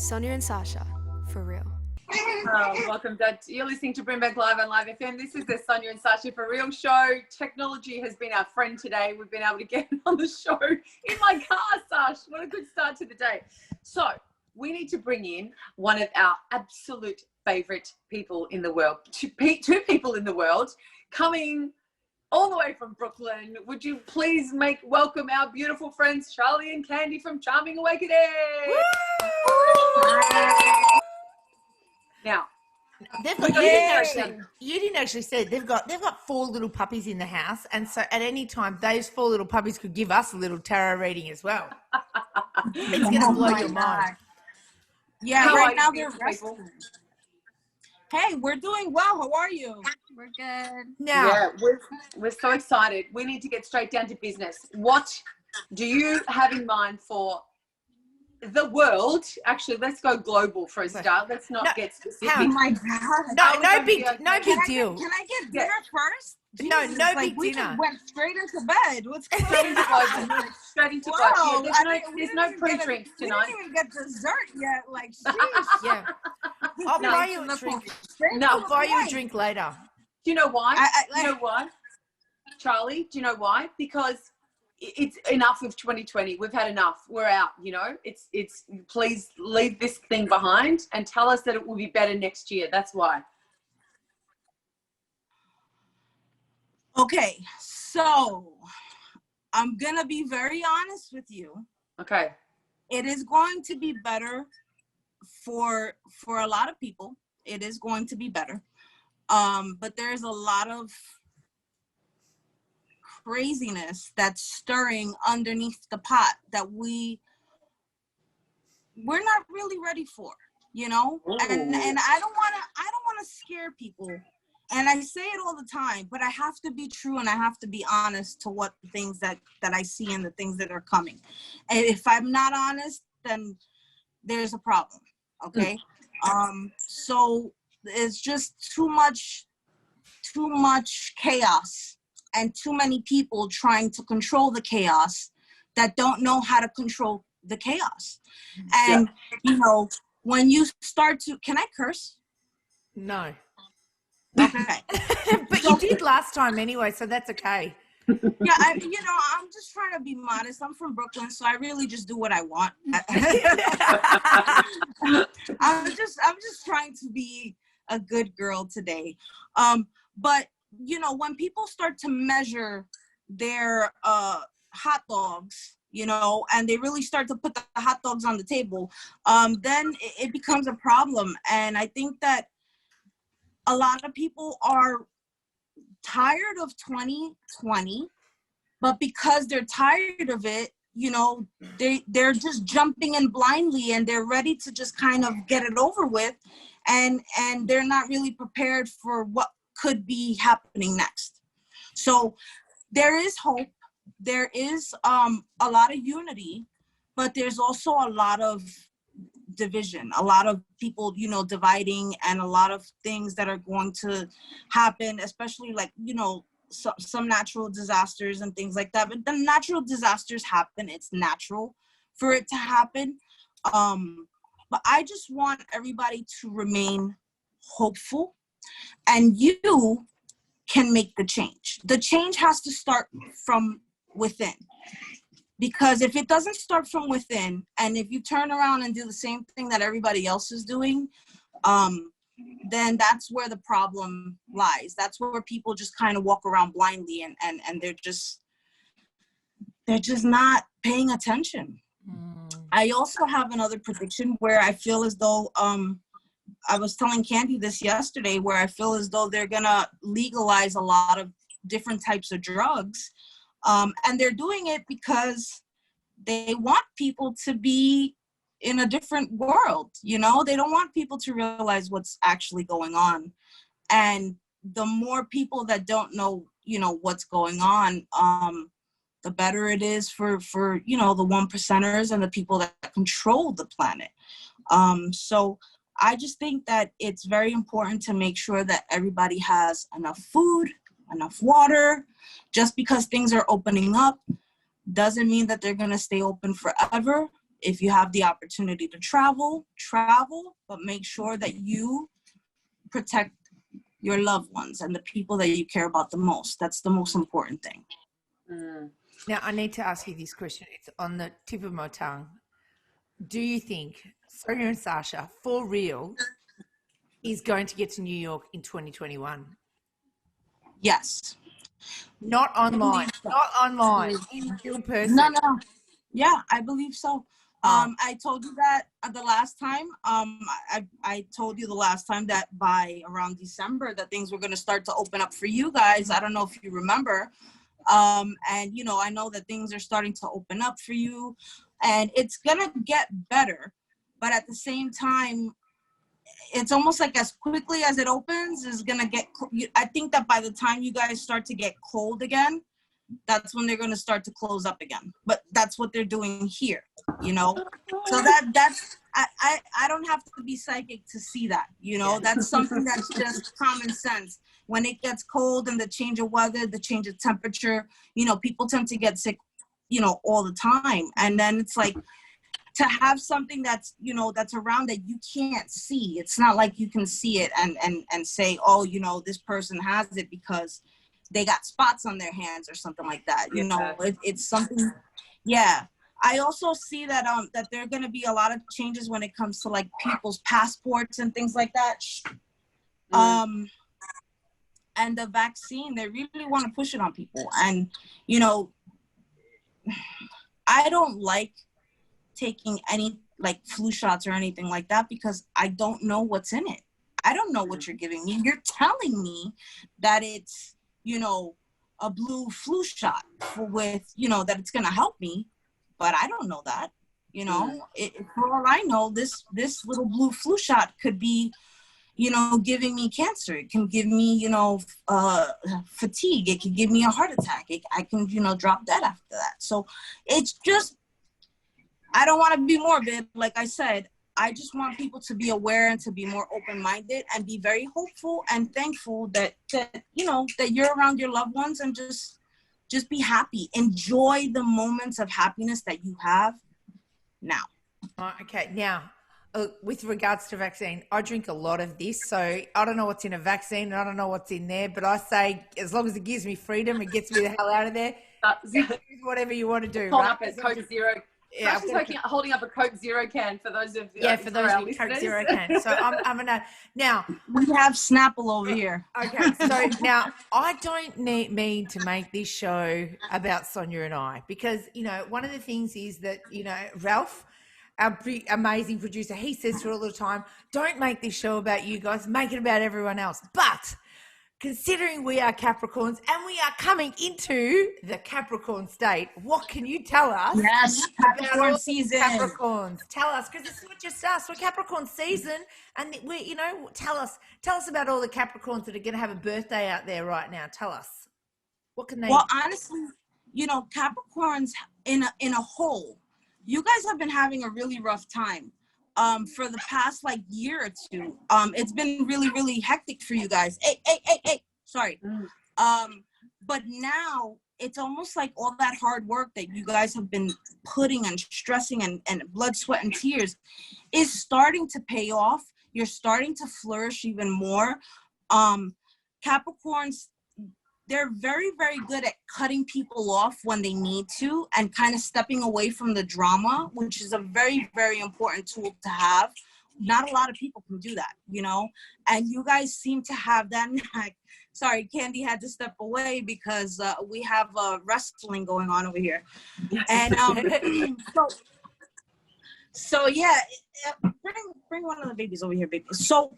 Sonya and Sasha, for real. Welcome, Dad. You're listening to BRIMBANK Live on Live FM. This is the Sonya and Sasha for real show. Technology has been our friend today. We've been able to get on the show in my car, Sash. What a good start to the day. So we need to bring in one of our absolute favorite people in the world. Two people in the world coming all the way from Brooklyn. Would you please welcome our beautiful friends Charlie and Candi from Charming Awakening? Now, you didn't actually say they've got 4 little puppies in the house, and so at any time those 4 little puppies could give us a little tarot reading as well. It's gonna blow your mind. Yeah, right now they're resting. Hey, we're doing well. How are you? We're good. Yeah, we're so excited. We need to get straight down to business. What do you have in mind for the world? Actually, let's go global for a start. Let's not get specific. Oh my God. No big deal. Can I get dinner first? Jesus, no big we dinner. Just went straight into bed. What's going on? Straight into Wow, bed. Yeah, there's no pre-drinks tonight. We didn't even get dessert yet. Like, sheesh. Yeah. I'll buy you a drink. I'll buy you a drink later. Do you know why? You know why? Charlie, do you know why? Because it's enough of 2020. We've had enough. We're out, you know. It's please leave this thing behind and tell us that it will be better next year. That's why. Okay, so I'm going to be very honest with you. Okay. It is going to be better for a lot of people. It is going to be better. But there's a lot of craziness that's stirring underneath the pot that we're not really ready for, you know. And I don't want to scare people, and I say it all the time, but I have to be true and I have to be honest to what things that I see and the things that are coming. And if I'm not honest, then there's a problem. Okay. So it's just too much chaos and too many people trying to control the chaos that don't know how to control the chaos. And, you know, when you start to, can I curse? No. Okay. But you did last time anyway, so that's okay. Yeah, I'm just trying to be modest. I'm from Brooklyn, so I really just do what I want. I'm just trying to be a good girl today. But you know, when people start to measure their hot dogs, you know, and they really start to put the hot dogs on the table, then it becomes a problem. And I think that a lot of people are tired of 2020, but because they're tired of it, you know, they're just jumping in blindly and they're ready to just kind of get it over with, and they're not really prepared for what could be happening next. So there is hope, there is a lot of unity, but there's also a lot of division, a lot of people, you know, dividing, and a lot of things that are going to happen, especially like, you know, some natural disasters and things like that. But the natural disasters happen, it's natural for it to happen. But I just want everybody to remain hopeful, and you can make the change. The change has to start from within. Because if it doesn't start from within, and if you turn around and do the same thing that everybody else is doing, then that's where the problem lies. That's where people just kind of walk around blindly, and they're just not paying attention. I also have another prediction where I feel as though, I was telling Candi this yesterday, where I feel as though they're gonna legalize a lot of different types of drugs. And they're doing it because they want people to be in a different world, you know? They don't want people to realize what's actually going on. And the more people that don't know, you know, what's going on, the better it is for you know, the 1%ers and the people that control the planet. So I just think that it's very important to make sure that everybody has enough food, enough water. Just because things are opening up doesn't mean that they're going to stay open forever. if you have the opportunity to travel, but make sure that you protect your loved ones and the people that you care about the most. That's the most important thing. Now, I need to ask you this question. It's on the tip of my tongue. Do you think Sonia and Sasha, for real, is going to get to New York in 2021? Yes. Not online. Not online. In real person. No. Yeah, I believe so. I told you that the last time. I told you the last time that by around December that things were going to start to open up for you guys. I don't know if you remember. And you know, I know that things are starting to open up for you, and it's gonna get better. But at the same time, it's almost like as quickly as it opens is gonna get. I think that by the time you guys start to get cold again, that's when they're going to start to close up again. But that's what they're doing here, you know? So that's, I don't have to be psychic to see that, you know? That's something that's just common sense. When it gets cold and the change of weather, the change of temperature, you know, people tend to get sick, you know, all the time. And then it's like, to have something that's, you know, that's around that you can't see. It's not like you can see it and say, oh, you know, this person has it because they got spots on their hands or something like that. You know, it's something. Yeah. I also see that that there are going to be a lot of changes when it comes to like people's passports and things like that. And the vaccine, they really want to push it on people. And, you know, I don't like taking any like flu shots or anything like that because I don't know what's in it. I don't know what you're giving me. You're telling me that it's, you know, a blue flu shot with, you know, that it's going to help me, but I don't know that, you know, for all I know, this little blue flu shot could be, you know, giving me cancer. It can give me, you know, fatigue. It can give me a heart attack. I can, you know, drop dead after that. So it's just, I don't want to be morbid. Like I said, I just want people to be aware and to be more open-minded and be very hopeful and thankful that you know, that you're around your loved ones and just be happy. Enjoy the moments of happiness that you have now. Okay. Now, with regards to vaccine, I drink a lot of this, so I don't know what's in a vaccine and I don't know what's in there, but I say as long as it gives me freedom, it gets me the hell out of there. Whatever you want to do. Hold right? up as Coke Zero. Yeah, holding up a Coke Zero can for those of for those of you Coke Zero can. So I'm gonna now. We have Snapple over here. Okay, so now I don't mean to make this show about Sonia and I because you know one of the things is that you know Ralph, our amazing producer, he says to her all the time, "Don't make this show about you guys, make it about everyone else." But considering we are Capricorns and we are coming into the Capricorn state, what can you tell us? Yes, Capricorn season. Capricorns, tell us, because it's not just us. We're Capricorn season, and we, you know, tell us about all the Capricorns that are going to have a birthday out there right now. Tell us, what can they? Well, honestly, you know, Capricorns in a whole, you guys have been having a really rough time. For the past like year or two, it's been really, really hectic for you guys. Hey, sorry. But now it's almost like all that hard work that you guys have been putting and stressing and blood, sweat, and tears is starting to pay off. You're starting to flourish even more. Capricorns, they're very, very good at cutting people off when they need to and kind of stepping away from the drama, which is a very, very important tool to have. Not a lot of people can do that, you know, and you guys seem to have that. Sorry, Candi had to step away because we have wrestling going on over here. And so yeah, bring one of the babies over here, baby. So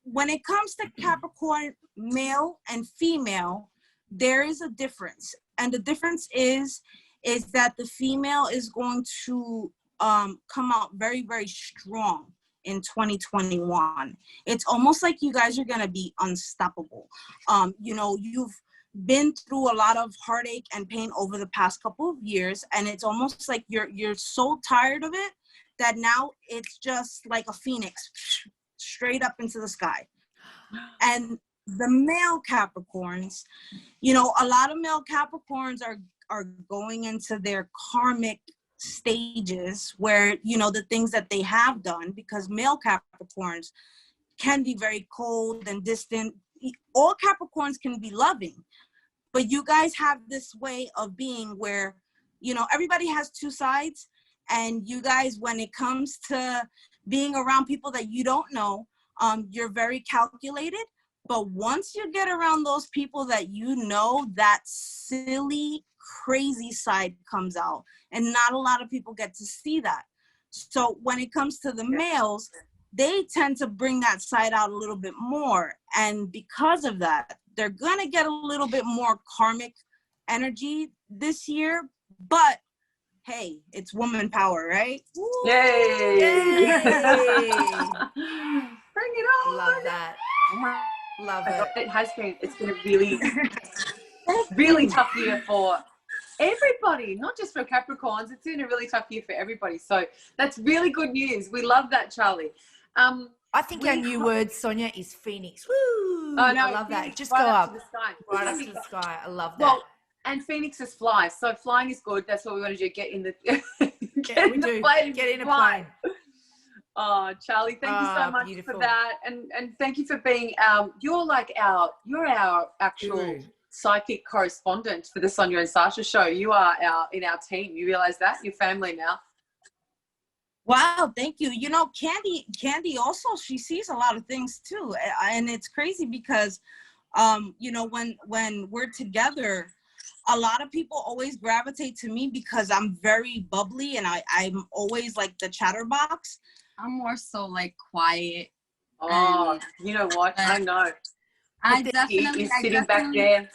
when it comes to Capricorn, male and female, there is a difference. And the difference is that the female is going to come out very, very strong in 2021. It's almost like you guys are going to be unstoppable. You know, you've been through a lot of heartache and pain over the past couple of years, and it's almost like you're so tired of it that now it's just like a phoenix straight up into the sky. And the male Capricorns, you know, a lot of male Capricorns are going into their karmic stages where, you know, the things that they have done, because male Capricorns can be very cold and distant. All Capricorns can be loving, but you guys have this way of being where, you know, everybody has two sides, and you guys, when it comes to being around people that you don't know, you're very calculated. But once you get around those people that you know, that silly, crazy side comes out, and not a lot of people get to see that. So when it comes to the males, they tend to bring that side out a little bit more, and because of that, they're gonna get a little bit more karmic energy this year. But hey, it's woman power, right? Yay! Bring it on! Love that. Love it. It has been. It's been a really tough year for everybody, not just for Capricorns. It's been a really tough year for everybody. So that's really good news. We love that, Charlie. I think our new word, Sonia, is Phoenix. Woo! Oh, no, I love Phoenix, that. Just right go up. To the sky. Right up to the sky. I love that. Well, and Phoenixes fly. So flying is good. That's what we want to do. Get in the Get in a plane. Oh, Charlie, thank you so much beautiful. for that, and thank you for being you're our actual Guru. psychic correspondent for the Sonya and Sasha show. You are in our team. You realize that? You're family now. Wow, thank you. You know, Candi also, she sees a lot of things too, and it's crazy because, you know, when we're together, a lot of people always gravitate to me because I'm very bubbly, and I'm always like the chatterbox. I'm more so like quiet. Oh, you know what? I know. I He's sitting back there.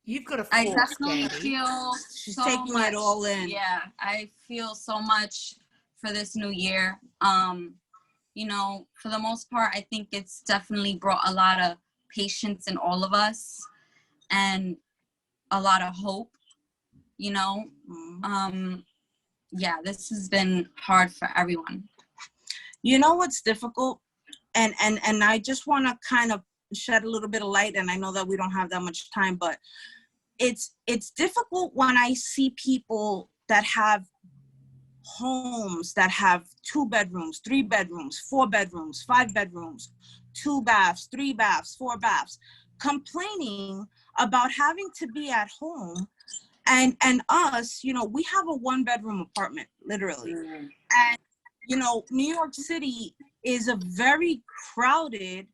You've got a force, I definitely Candi. feel She's so taking much, it all in. Yeah, I feel so much for this new year. You know, for the most part, I think it's definitely brought a lot of patience in all of us and a lot of hope, you know. Yeah, this has been hard for everyone. You know what's difficult, and I just want to kind of shed a little bit of light, and I know that we don't have that much time, but it's difficult when I see people that have homes that have 2 bedrooms, 3 bedrooms, 4 bedrooms, 5 bedrooms, 2 baths, 3 baths, 4 baths, complaining about having to be at home. And us, you know, we have a 1-bedroom apartment, literally. And, you know, New York City is a very crowded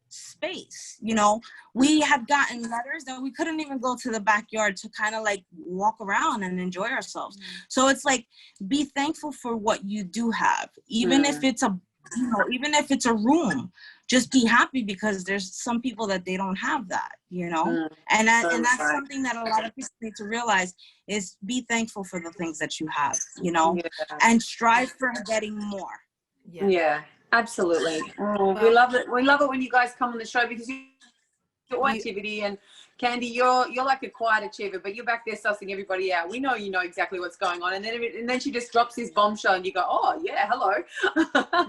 space. You know, we had gotten letters that we couldn't even go to the backyard to kind of like walk around and enjoy ourselves. So it's like, be thankful for what you do have, even if it's even if it's a room. Just be happy, because there's some people that they don't have that, you know. And that's something that a lot of people need to realize, is be thankful for the things that you have, you know, and strive for getting more. Yeah, absolutely. Oh, we love it. We love it when you guys come on the show, because your activity, and Candi, you're like a quiet achiever, but you're back there sussing everybody out. We know you know exactly what's going on, and then she just drops this bombshell, and you go, oh yeah, hello.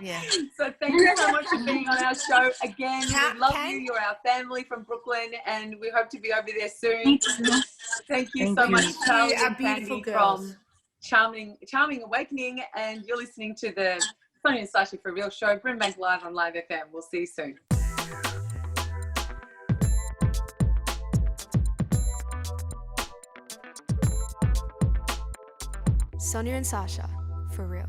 Yeah. So thank you so much for being on our show again. We love you. You're our family from Brooklyn, and we hope to be over there soon. Thank you so much, Charlie, our and beautiful Candi girls. from Charming Awakening, and you're listening to the Sonya and Sasha for Real show, BRIMBANK Live on Live FM. We'll see you soon. Sonya and Sasha, for real.